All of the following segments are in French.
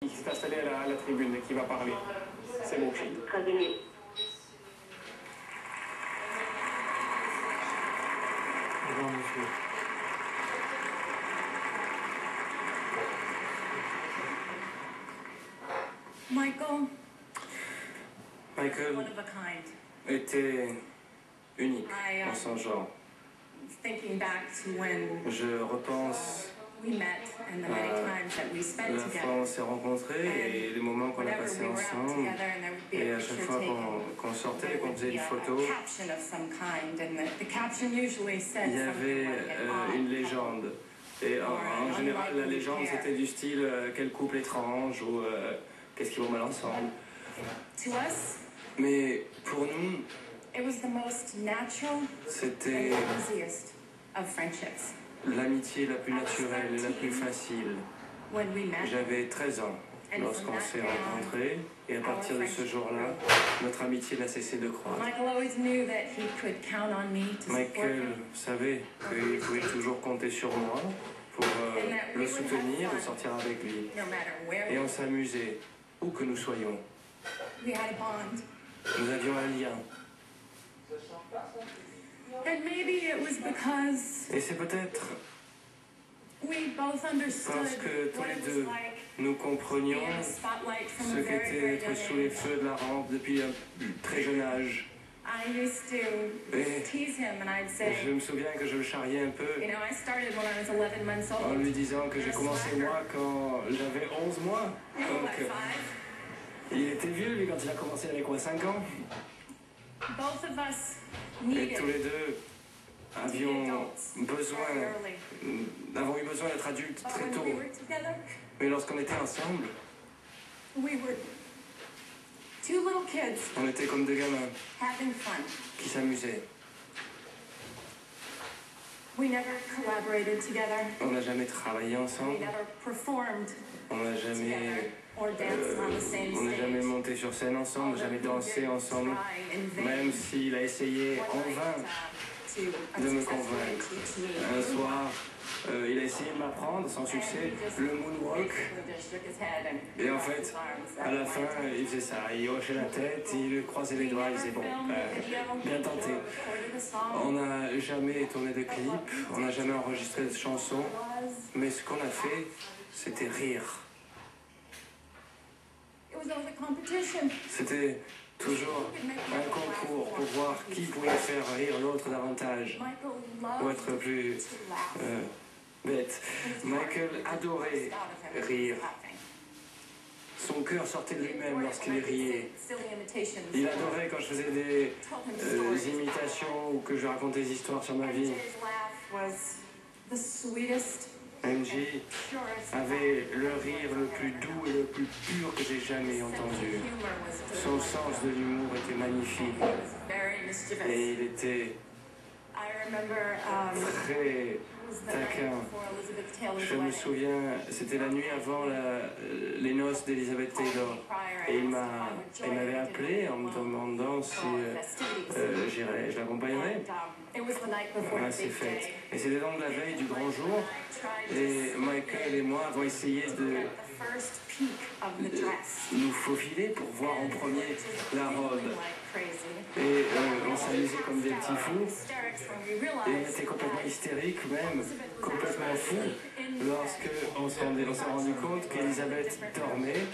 qui s'est installé à la tribune et qui va parler. C'est Moshi. Très bien. Michael était unique en son genre. Je repense à la fois on s'est rencontrés et les moments qu'on a passés ensemble. Et à chaque fois qu'on sortait et qu'on faisait une photo, il y avait une légende. Et en général, la légende, c'était du style quel couple étrange ou qu'est-ce qu'ils vont mal ensemble. Mais pour nous, c'était l'amitié la plus naturelle et la plus facile. J'avais 13 ans lorsqu'on s'est rencontrés et à partir de ce jour-là, notre amitié n'a cessé de croître. Michael savait qu'il pouvait toujours compter sur moi pour le soutenir ou sortir avec lui. Et on s'amusait, où que nous soyons. Nous avions un lien. Et c'est peut-être parce que tous les deux, nous comprenions ce qu'était d'être sous les feux de la rampe depuis un très jeune âge. Et je me souviens que je le charriais un peu en lui disant que j'ai commencé moi quand j'avais 11 mois. Donc, il était vieux, lui, quand il a commencé, il avait quoi, 5 ans? Et tous les deux avons eu besoin d'être adultes très tôt. Mais lorsqu'on était ensemble, on était comme deux gamins qui s'amusaient. On n'a jamais travaillé ensemble. On n'a jamais monté sur scène ensemble, jamais dansé ensemble, même s'il a essayé en vain de me convaincre. Un soir, il a essayé de m'apprendre, sans succès, le moonwalk. Et en fait, à la fin, il faisait ça. Il hochait la tête, il croisait les doigts, il disait bon, bien tenté. On n'a jamais tourné de clip, on n'a jamais enregistré de chansons, mais ce qu'on a fait, c'était rire. C'était toujours un concours pour voir qui pouvait faire rire l'autre davantage ou être plus bête. Michael adorait rire. Son cœur sortait de lui-même lorsqu'il riait. Il adorait quand je faisais des imitations ou que je racontais des histoires sur ma vie. MJ avait le rire le plus doux et le plus pur que j'ai jamais entendu. Son sens de l'humour était magnifique. Et il était très taquin. Je me souviens, c'était la nuit avant les noces d'Elizabeth Taylor. Et il m'avait appelé en me demandant si je l'accompagnerais à ses fêtes. Et c'était donc la veille du grand jour. Et Michael et moi avons essayé de nous faufiler pour voir en premier la robe. Et on s'amusait comme des petits fous. Et on était complètement hystériques même, complètement fous, lorsqu'on s'est rendu compte qu'Elisabeth dormait,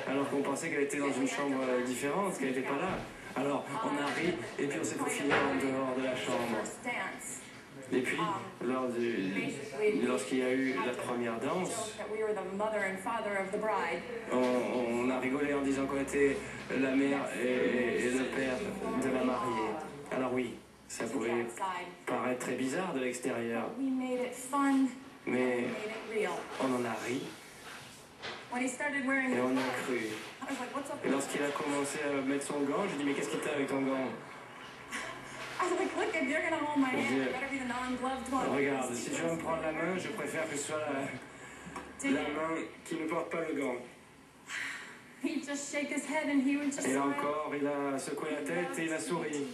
alors qu'on pensait qu'elle était dans une chambre différente, qu'elle n'était pas là. Alors on a ri et puis on s'est faufilé en dehors de la chambre. Et puis, lorsqu'il y a eu la première danse, on a rigolé en disant qu'on était la mère et le père de la mariée. Alors oui, ça pouvait paraître très bizarre de l'extérieur, mais on en a ri et on y a cru. Et lorsqu'il a commencé à mettre son gant, j'ai dit mais qu'est-ce qu'il t'a avec ton gant? Regarde, si tu veux me prendre la main, je préfère que ce soit la main qui ne porte pas le gant. Et encore, il a secoué la tête et il a souri.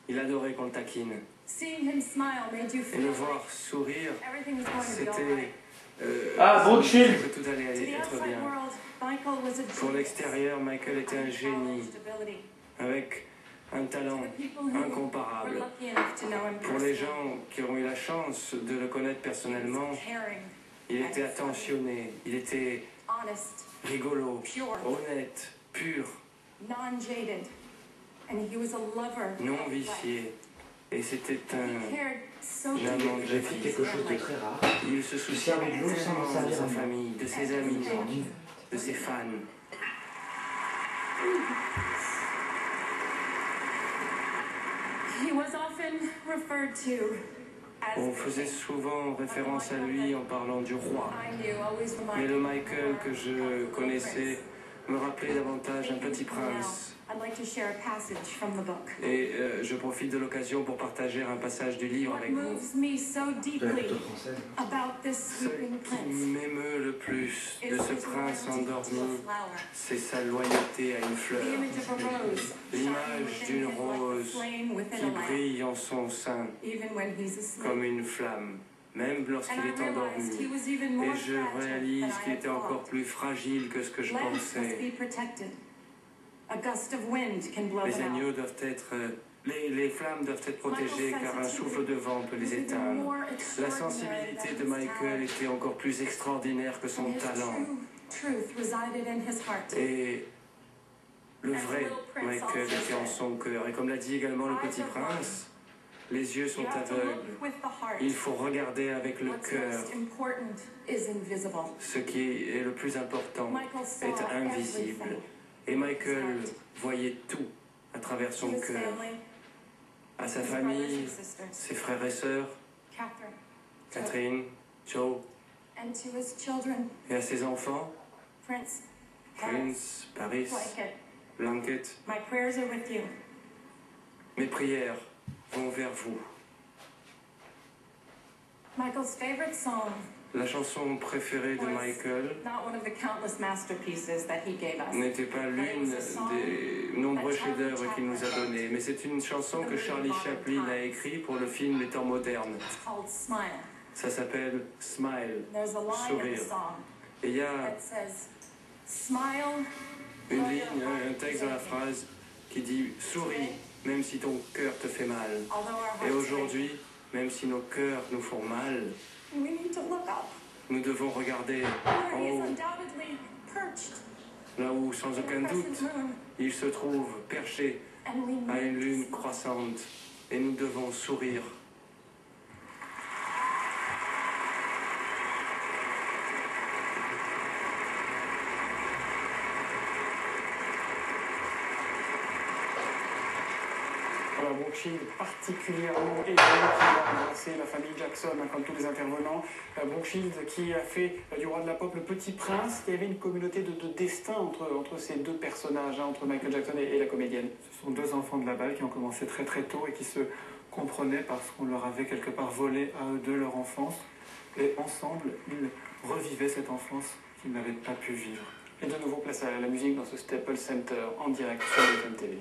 Il adorait qu'on le taquine. Et le voir sourire, c'était Brooke que tout allait être bien. Pour l'extérieur, Michael était un génie, avec un talent incomparable. Pour les gens qui ont eu la chance de le connaître personnellement, il était attentionné, il était rigolo, honnête, pur, non vicié. Et c'était un amant de J'ai fait vie. quelque chose de très rare. Il se souciait tellement de sa famille, de ses amis, de ses fans. On faisait souvent référence à lui en parlant du roi. Mais le Michael que je connaissais me rappelait davantage un petit prince. Et je profite de l'occasion pour partager un passage du livre avec vous. De la culture française. Ce qui m'émeut le plus de ce prince endormi, c'est sa loyauté à une fleur. L'image d'une rose qui brille en son sein comme une flamme, même lorsqu'il est endormi. Et je réalise qu'il était encore plus fragile que ce que je pensais. Les agneaux doivent être... Les flammes doivent être protégées car un souffle de vent peut les éteindre. La sensibilité de Michael était encore plus extraordinaire que son talent. Et le vrai Michael était en son cœur. Et comme l'a dit également le petit prince, les yeux sont aveugles. Il faut regarder avec le cœur. Ce qui est le plus important est invisible. Et Michael voyait tout à travers son cœur. À sa famille, ses frères et sœurs, Catherine, Joe, et à ses enfants, Prince, Paris, Blanket. Mes prières vont vers vous. La chanson préférée de Michael n'était pas l'une des nombreux chefs-d'œuvre qu'il nous a donnés, mais c'est une chanson que Charlie Chaplin a écrite pour le film Les Temps modernes. Ça s'appelle Smile, sourire. Et il y a une ligne, un texte dans la phrase qui dit « Souris, même si ton cœur te fait mal. » Et aujourd'hui, même si nos cœurs nous font mal, nous devons regarder en haut, là où, sans aucun doute, il se trouve perché à une lune croissante, et nous devons sourire. Brooke Shield particulièrement ému qui a embrassé la famille Jackson, comme tous les intervenants. Brooke Shield qui a fait du Roi de la Pop le Petit Prince. Il y avait une communauté de destin entre ces deux personnages, entre Michael Jackson et la comédienne. Ce sont deux enfants de la balle qui ont commencé très très tôt et qui se comprenaient parce qu'on leur avait quelque part volé à eux deux leur enfance. Et ensemble, ils revivaient cette enfance qu'ils n'avaient pas pu vivre. Et de nouveau, place à la musique dans ce Staples Center en direct sur BFM TV.